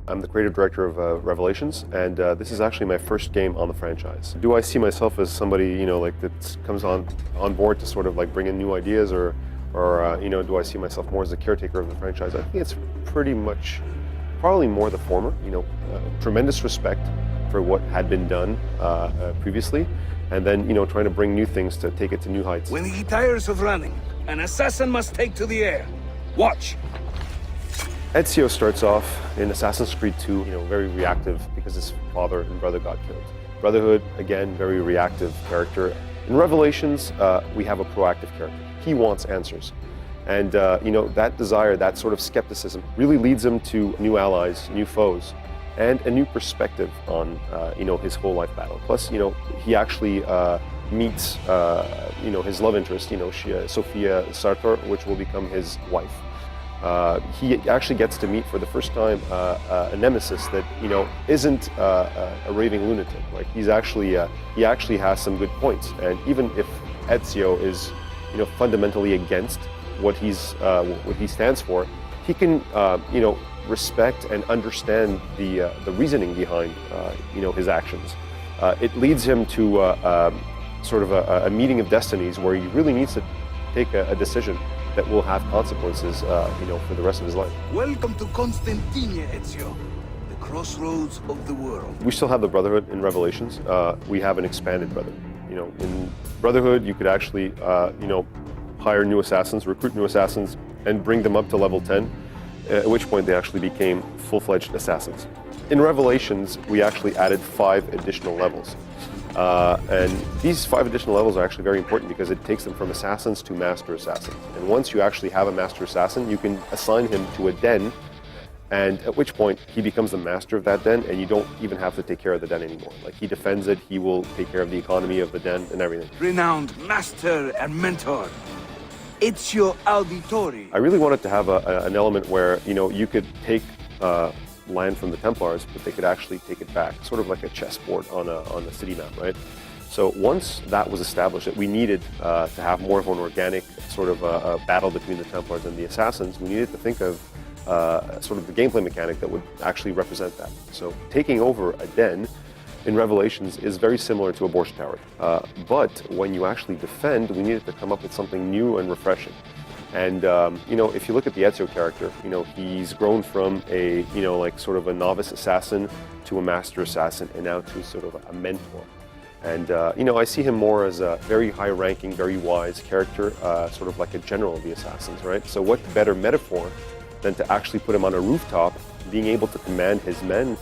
I'm the creative director of Revelations, and this is actually my first game on the franchise. Do I see myself as somebody, that comes on board to sort of like bring in new ideas, or do I see myself more as a caretaker of the franchise? I think it's pretty much, probably more the former. Tremendous respect for what had been done previously, and then trying to bring new things to take it to new heights. When he tires of running, an assassin must take to the air. Watch. Ezio starts off in Assassin's Creed 2, very reactive because his father and brother got killed. Brotherhood, again, very reactive character. In Revelations, we have a proactive character. He wants answers. And, that desire, that sort of skepticism really leads him to new allies, new foes, and a new perspective on, his whole life battle. Plus, he actually meets, his love interest, Sofia Sartor, which will become his wife. He actually gets to meet for the first time a nemesis that isn't a raving lunatic. Like he actually has some good points, and even if Ezio is fundamentally against what he stands for, he can respect and understand the reasoning behind his actions. It leads him to sort of a meeting of destinies where he really needs to take a decision that will have consequences, for the rest of his life. Welcome to Constantine, Ezio, the crossroads of the world. We still have the Brotherhood in Revelations. We have an expanded Brotherhood. In Brotherhood, you could actually, hire new assassins, recruit new assassins, and bring them up to level 10, at which point they actually became full-fledged assassins. In Revelations, we actually added 5 additional levels. And these 5 additional levels are actually very important because it takes them from assassins to master assassins. And once you actually have a master assassin, you can assign him to a den, and at which point he becomes the master of that den, and you don't even have to take care of the den anymore. Like he defends it, he will take care of the economy of the den and everything. Renowned master and mentor, Ezio Auditore. I really wanted to have an element where, you could take land from the Templars, but they could actually take it back, sort of like a chessboard on a city map, right? So once that was established, that we needed to have more of an organic sort of a battle between the Templars and the Assassins, we needed to think of sort of the gameplay mechanic that would actually represent that. So taking over a den in Revelations is very similar to a Borch Tower, but when you actually defend, we needed to come up with something new and refreshing. And, if you look at the Ezio character, he's grown from a, sort of a novice assassin to a master assassin, and now to sort of a mentor. And, I see him more as a very high-ranking, very wise character, sort of like a general of the assassins, right? So what better metaphor than to actually put him on a rooftop, being able to command his men,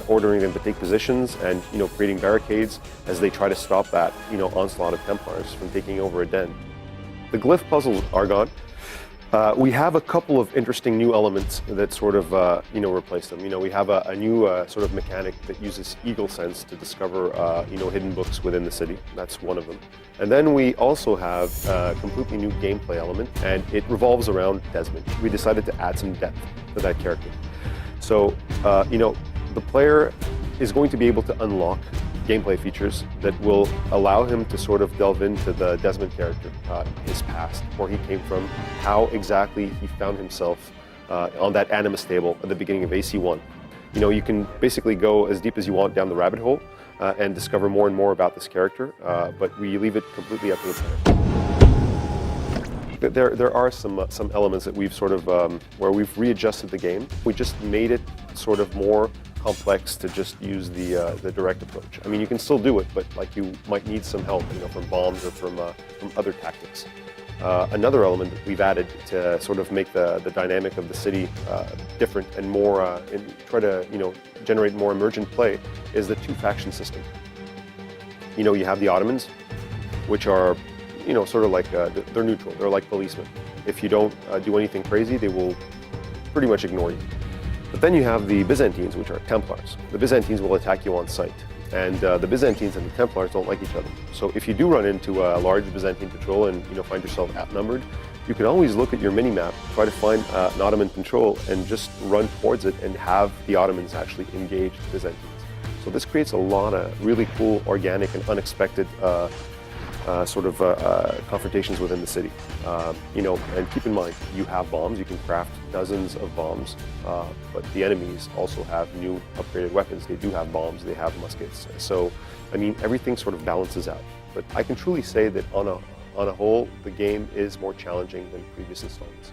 ordering them to take positions and, creating barricades as they try to stop that, onslaught of Templars from taking over a den. The glyph puzzles are gone. We have a couple of interesting new elements that sort of, replace them. We have a new sort of mechanic that uses eagle sense to discover, hidden books within the city. That's one of them. And then we also have a completely new gameplay element, and it revolves around Desmond. We decided to add some depth to that character. So, the player is going to be able to unlock gameplay features that will allow him to sort of delve into the Desmond character, his past, where he came from, how exactly he found himself on that Animus table at the beginning of AC1. You can basically go as deep as you want down the rabbit hole and discover more and more about this character, but we leave it completely up to the player. There are some elements that we've sort of, where we've readjusted the game. We just made it sort of more complex to just use the direct approach. I mean, you can still do it, but like you might need some help, from bombs or from other tactics. Another element that we've added to sort of make the dynamic of the city different and more, and try to generate more emergent play is the 2-faction system. You have the Ottomans, which are sort of like they're neutral. They're like policemen. If you don't do anything crazy, they will pretty much ignore you. But then you have the Byzantines, which are Templars. The Byzantines will attack you on sight, and the Byzantines and the Templars don't like each other. So if you do run into a large Byzantine patrol and find yourself outnumbered, you can always look at your mini-map, try to find an Ottoman patrol, and just run towards it and have the Ottomans actually engage the Byzantines. So this creates a lot of really cool, organic, and unexpected confrontations within the city. And keep in mind, you have bombs. You can craft dozens of bombs, but the enemies also have new upgraded weapons. They do have bombs. They have muskets. So, I mean, everything sort of balances out. But I can truly say that on a whole, the game is more challenging than previous installments.